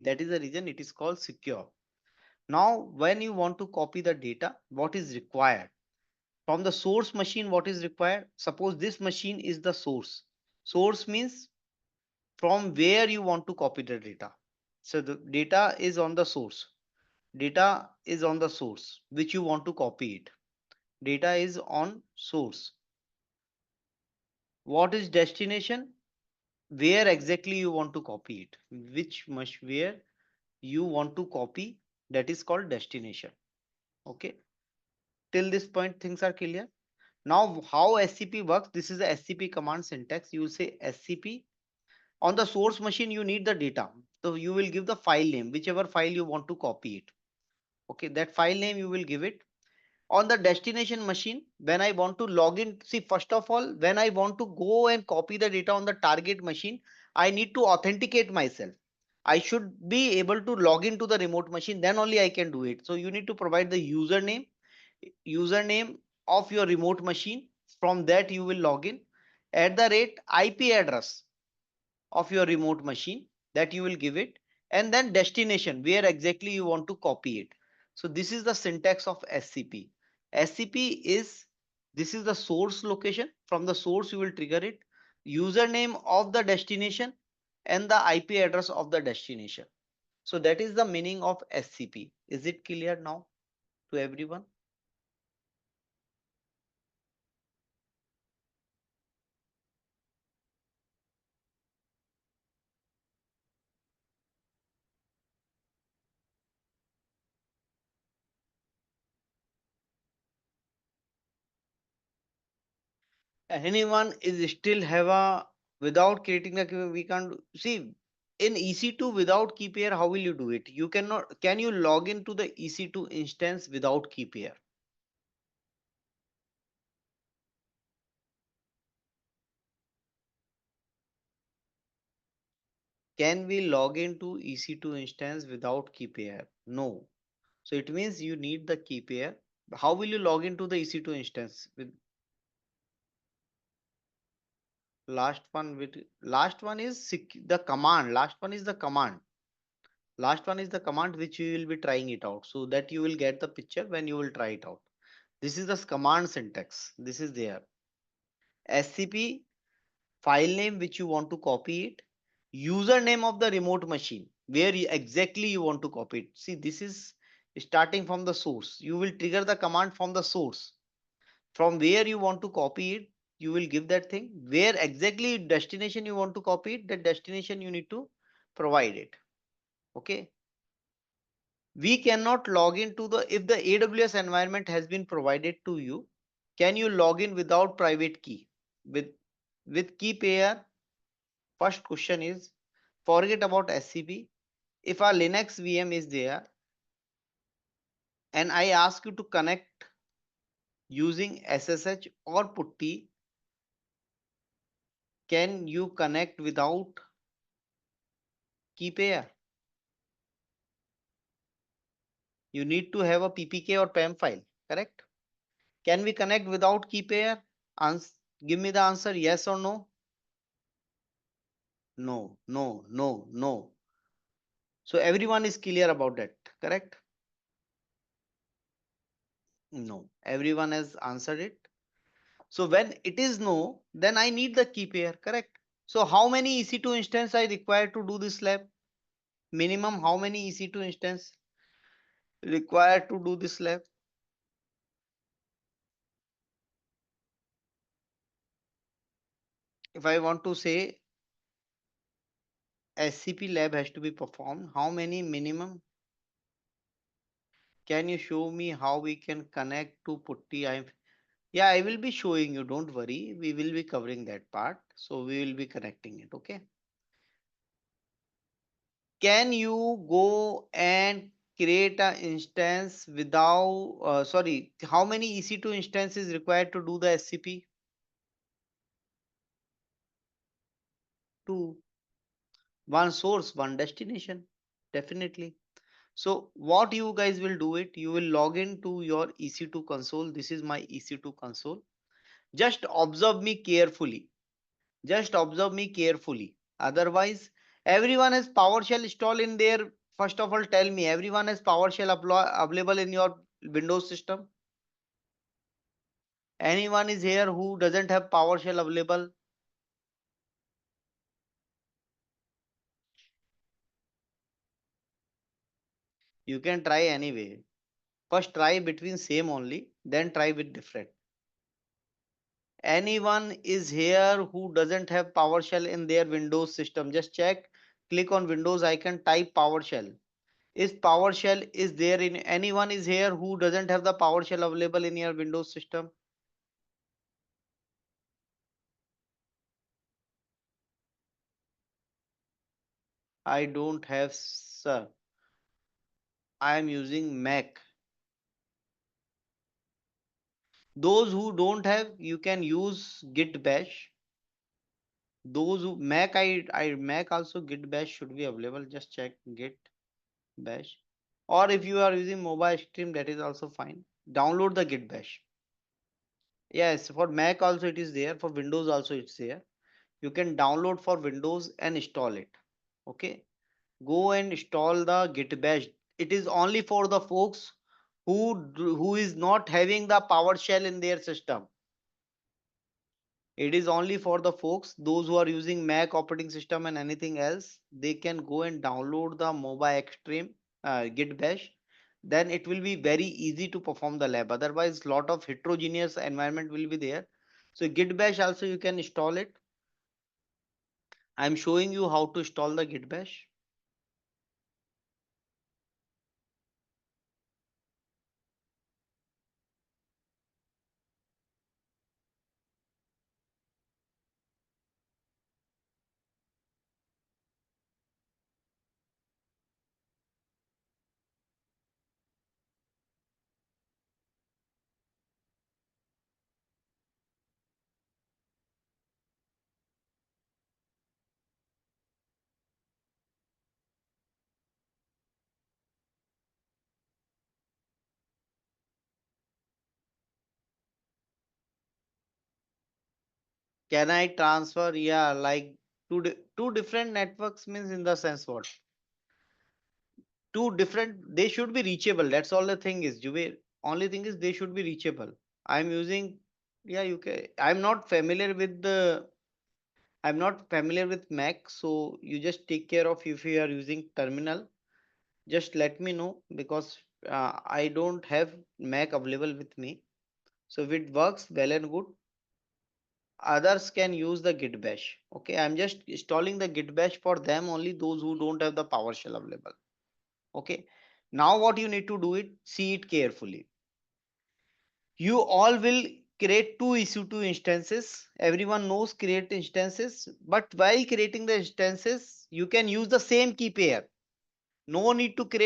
That is the reason it is called secure. Now, when you want to copy the data, what is required? From the source machine, what is required? Suppose this machine is the source. Source means from where you want to copy the data. So the data is on the source. Data is on the source, which you want to copy it. Data is on source. What is destination? Where exactly you want to copy it. Which much where you want to copy, that is called destination. Okay. Till this point, things are clear. Now, how SCP works? This is the SCP command syntax. You will say SCP. On the source machine, you need the data. So you will give the file name, whichever file you want to copy it. Okay, that file name you will give it. On the destination machine, when I want to log in, see, first of all, when I want to go and copy the data on the target machine, I need to authenticate myself. I should be able to log into the remote machine, then only I can do it. So you need to provide the username of your remote machine. From that you will log in. At the rate IP address of your remote machine, that you will give it, and then destination where exactly you want to copy it. So this is the syntax of SCP. SCP is, this is the source location. From the source you will trigger it, username of the destination and the IP address of the destination. So that is the meaning of SCP. Is it clear now to everyone? Anyone is still have a, without creating the key, we can't see in EC2 without key pair. How will you do it? You cannot. Can you log into the EC2 instance without key pair? Can we log into EC2 instance without key pair? No. So it means you need the key pair. How will you log into the EC2 instance with last one is the command. Last one is the command. Last one is the command which you will be trying it out, so that you will get the picture when you will try it out. This is the command syntax. This is there. SCP, file name which you want to copy it, username of the remote machine where exactly you want to copy it. See, this is starting from the source. You will trigger the command from the source. From where you want to copy it, you will give that thing. Where exactly destination you want to copy it, that destination you need to provide it. Okay. We cannot log into the, if the AWS environment has been provided to you, can you log in without private key? With key pair, first question is, forget about SCP. If a Linux VM is there and I ask you to connect using SSH or putty, can you connect without key pair? You need to have a PPK or PAM file, correct? Can we connect without key pair? Give me the answer, yes or no? No, no, no, no. So everyone is clear about that, correct? No, everyone has answered it. So when it is no, then I need the key pair, correct? So how many EC2 instance I require to do this lab? Minimum how many EC2 instance required to do this lab? If I want to say SCP lab has to be performed, how many minimum? Can you show me how we can connect to putty? Yeah, I will be showing you. Don't worry. We will be covering that part. So we will be connecting it. Okay. Can you go and create an instance without, sorry, how many EC2 instances required to do the SCP? Two. One source, one destination. Definitely. So what you guys will do it, you will log into your EC2 console. This is my EC2 console. Just observe me carefully. Just observe me carefully. Otherwise, Everyone has PowerShell installed in their, first of all tell me, everyone has PowerShell available in your Windows system? Anyone is here who doesn't have PowerShell available? You can try anyway. First try between same only, then try with different. Anyone is here who doesn't have PowerShell in their Windows system? Just check, click on Windows icon, type PowerShell. Is PowerShell is there in anyone is here who doesn't have the PowerShell available in your Windows system? I don't have, sir. I am using Mac. Those who don't have, you can use Git Bash. Those who Mac, I Mac also Git Bash should be available. Just check Git Bash. Or if you are using mobile stream, that is also fine. Download the Git Bash. Yes, for Mac also it is there. For Windows also it's there. You can download for Windows and install it. Okay. Go and install the Git Bash. It is only for the folks who is not having the PowerShell in their system. It is only for the folks, those who are using Mac operating system and anything else, they can go and download the mobile extreme Git Bash. Then it will be very easy to perform the lab. Otherwise, lot of heterogeneous environment will be there. So Git Bash also you can install it. I'm showing you how to install the Git Bash. Can I transfer? Yeah, like two different networks means in the sense what? Two different, they should be reachable. That's all the thing is. Jubair, only thing is they should be reachable. I'm using, yeah, you can. I'm not familiar with Mac, so you just take care of if you are using terminal. Just let me know because I don't have Mac available with me. So if it works well and good, others can use the Git Bash. Okay, I'm just installing the Git Bash for them only, those who don't have the PowerShell available. Okay, now what you need to do it, see it carefully. You all will create two EC2 instances. Everyone knows create instances, but while creating the instances, you can use the same key pair. No need to create